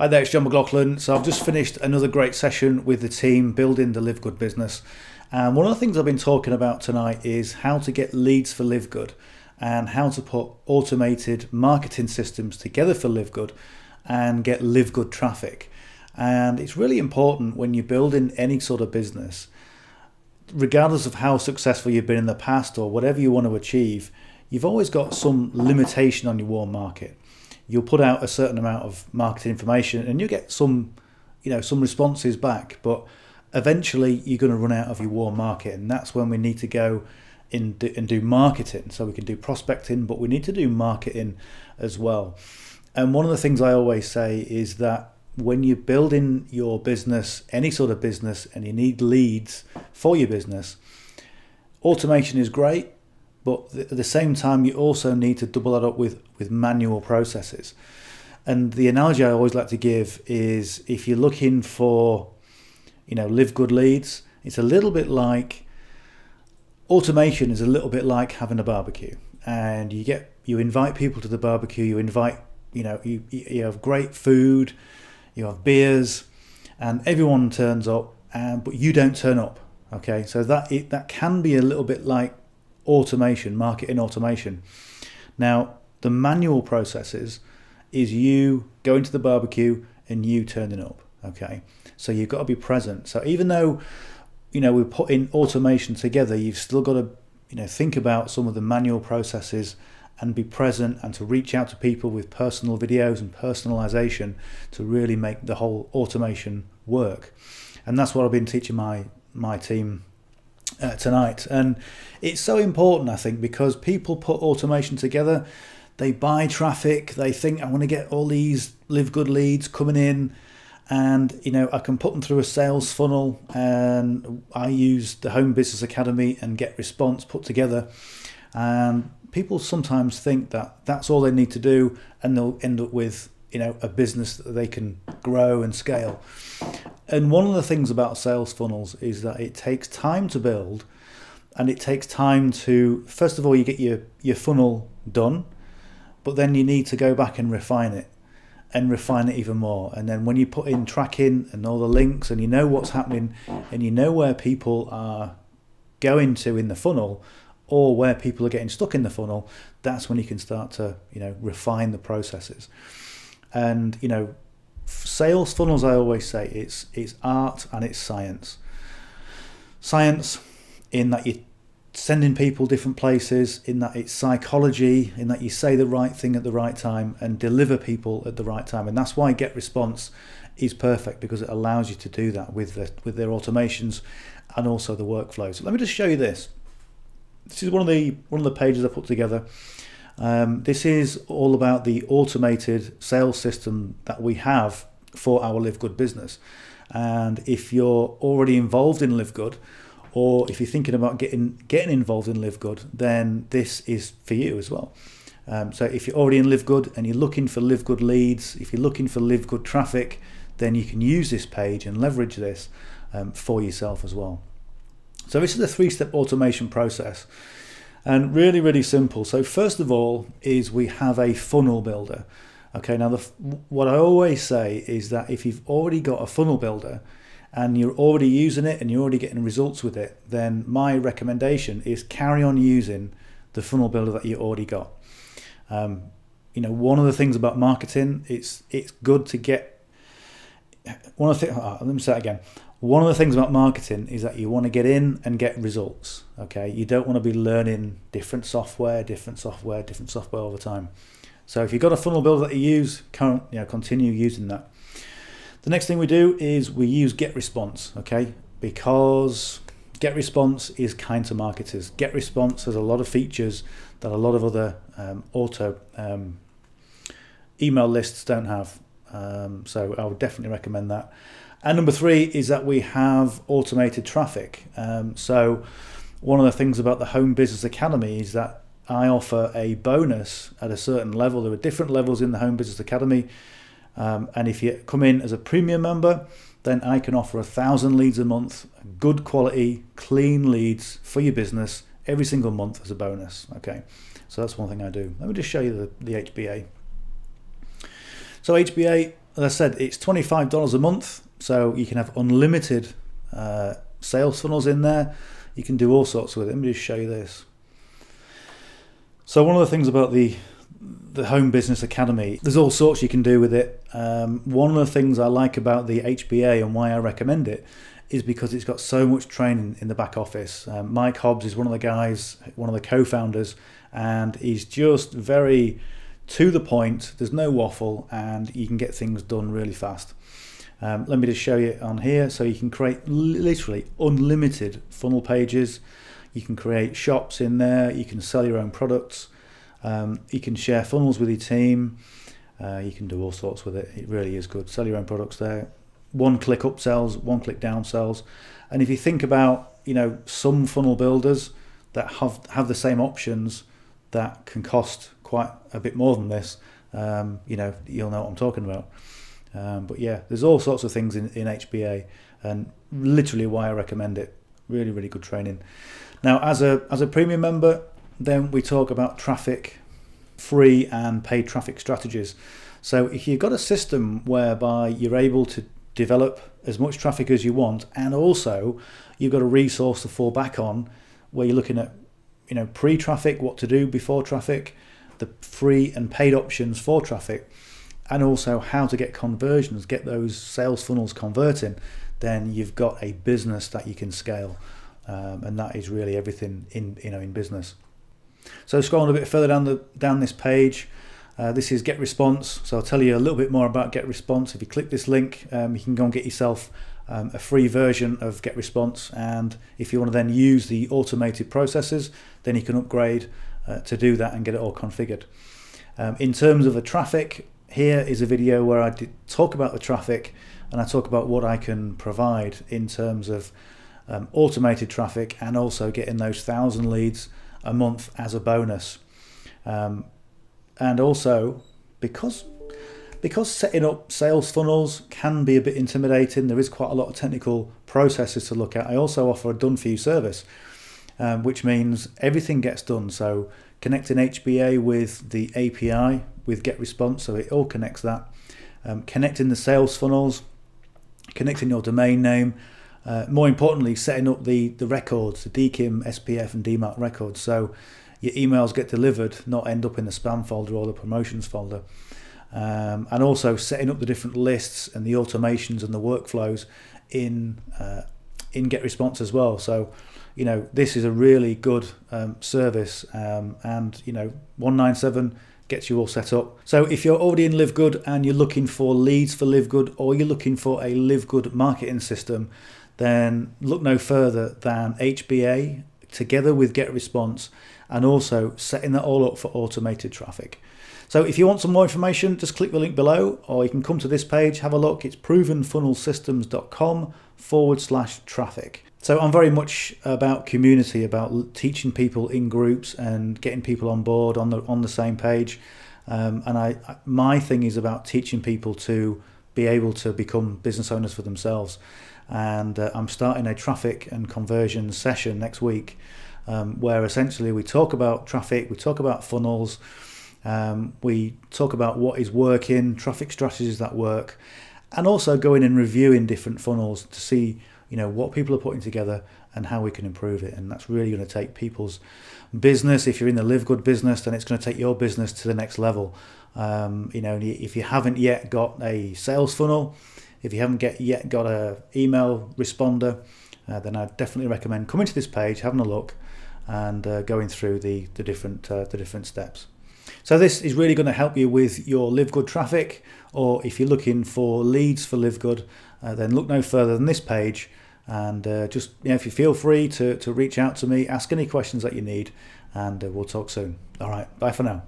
Hi there, it's John McLauchlan. So I've just finished another great session with the team building the LiveGood business. And one of the things I've been talking about tonight is how to get leads for LiveGood and how to put automated marketing systems together for LiveGood and get LiveGood traffic. And it's really important when you're building any sort of business, regardless of how successful you've been in the past or whatever you want to achieve, you've always got some limitation on your warm market. You'll put out a certain amount of marketing information and you get some responses back, but eventually you're going to run out of your warm market, and that's when we need to go and do marketing. So we can do prospecting, but we need to do marketing as well. And one of the things I always say is that when you're building your business, any sort of business, and you need leads for your business, automation is great, but at the same time you also need to double that up with manual processes. And the analogy I always like to give is, if you're looking for LiveGood leads, it's a little bit like automation is a little bit like having a barbecue, and you invite people to the barbecue, you have great food, you have beers, and everyone turns up, but you don't turn up. Okay, so that can be a little bit like automation, marketing automation. Now, the manual processes is you going to the barbecue and you turning up. Okay, so you've got to be present. So even though we're putting automation together, you've still got to think about some of the manual processes and be present, and to reach out to people with personal videos and personalization to really make the whole automation work. And that's what I've been teaching my team tonight. And it's so important, I think, because people put automation together, they buy traffic, they think, I want to get all these LiveGood leads coming in, and I can put them through a sales funnel. And I use the Home Business Academy and GetResponse put together, and people sometimes think that that's all they need to do, and they'll end up with a business that they can grow and scale. And one of the things about sales funnels is that it takes time to build, and it takes time to, first of all, you get your funnel done, but then you need to go back and refine it even more. And then when you put in tracking and all the links, and you know what's happening, and you know where people are going to in the funnel, or where people are getting stuck in the funnel, that's when you can start to refine the processes. And sales funnels, I always say, it's art and it's science. Science in that you're sending people different places, in that it's psychology, in that you say the right thing at the right time and deliver people at the right time. And that's why GetResponse is perfect, because it allows you to do that with their automations and also the workflows. So let me just show you this. This is one of the pages I put together. This is all about the automated sales system that we have for our LiveGood business. And if you're already involved in LiveGood, or if you're thinking about getting involved in LiveGood, then this is for you as well. So if you're already in LiveGood and you're looking for LiveGood leads, if you're looking for LiveGood traffic, then you can use this page and leverage this for yourself as well. So this is a 3-step automation process, and really, really simple. So first of all is we have a funnel builder. Okay, now what I always say is that if you've already got a funnel builder and you're already using it and you're already getting results with it, then my recommendation is carry on using the funnel builder that you already got. One of the things about marketing, it's good to get let me say it again. One of the things about marketing is that you want to get in and get results. Okay, you don't want to be learning different software all the time. So if you've got a funnel builder that you use, continue using that. The next thing we do is we use GetResponse. Okay, because GetResponse is kind to marketers. GetResponse has a lot of features that a lot of other email lists don't have. So I would definitely recommend that. And number 3 is that we have automated traffic. So one of the things about the Home Business Academy is that I offer a bonus at a certain level. There are different levels in the Home Business Academy. And if you come in as a premium member, then I can offer 1,000 leads a month, good quality, clean leads for your business every single month as a bonus. Okay, so that's one thing I do. Let me just show you the HBA. So HBA as I said, it's $25 a month, so you can have unlimited sales funnels in there. You can do all sorts with it. Let me just show you this. So one of the things about the Home Business Academy, there's all sorts you can do with it. One of the things I like about the HBA and why I recommend it is because it's got so much training in the back office. Mike Hobbs is one of the guys, one of the co-founders, and he's just very to the point. There's no waffle, and you can get things done really fast. Let me just show you on here. So you can create literally unlimited funnel pages. You can create shops in there. You can sell your own products. You can share funnels with your team. You can do all sorts with it. It really is good. Sell your own products there. One-click upsells, one-click downsells. And if you think about, some funnel builders that have the same options that can cost quite a bit more than this, you'll know what I'm talking about. But yeah, there's all sorts of things in HBA, and literally why I recommend it. Really, really good training. Now, as a premium member, then we talk about traffic, free and paid traffic strategies. So if you've got a system whereby you're able to develop as much traffic as you want, and also you've got a resource to fall back on where you're looking at pre-traffic, what to do before traffic, the free and paid options for traffic, and also how to get conversions, get those sales funnels converting, then you've got a business that you can scale, and that is really everything in business. So scrolling a bit further down this page, this is GetResponse. So I'll tell you a little bit more about GetResponse. If you click this link, you can go and get yourself a free version of GetResponse, and if you want to then use the automated processes, then you can upgrade to do that and get it all configured. In terms of the traffic, here is a video where I talk about the traffic, and I talk about what I can provide in terms of automated traffic, and also getting those 1,000 leads a month as a bonus. And also, because setting up sales funnels can be a bit intimidating, there is quite a lot of technical processes to look at. I also offer a done-for-you service, which means everything gets done. So connecting HBA with the API with GetResponse, so it all connects that. Connecting the sales funnels, connecting your domain name, more importantly, setting up the records, the DKIM, SPF and DMARC records, so your emails get delivered, not end up in the spam folder or the promotions folder. And also setting up the different lists and the automations and the workflows in GetResponse as well. So, this is a really good service, and 197 gets you all set up. So if you're already in LiveGood and you're looking for leads for LiveGood, or you're looking for a LiveGood marketing system, then look no further than HBA together with GetResponse, and also setting that all up for automated traffic. So if you want some more information, just click the link below, or you can come to this page, have a look. It's provenfunnelsystems.com/traffic. So I'm very much about community, about teaching people in groups and getting people on board on the same page. And my thing is about teaching people to be able to become business owners for themselves. And I'm starting a traffic and conversion session next week, where essentially we talk about traffic, we talk about funnels, we talk about what is working, traffic strategies that work, and also going and reviewing different funnels to see what people are putting together and how we can improve it. And that's really going to take people's business. If you're in the LiveGood business, then it's going to take your business to the next level. If you haven't yet got a sales funnel, if you haven't yet got an email responder, then I definitely recommend coming to this page, having a look, and going through the different steps. So this is really going to help you with your LiveGood traffic, or if you're looking for leads for LiveGood, then look no further than this page. And just if you feel free to reach out to me, ask any questions that you need, and we'll talk soon. All right, bye for now.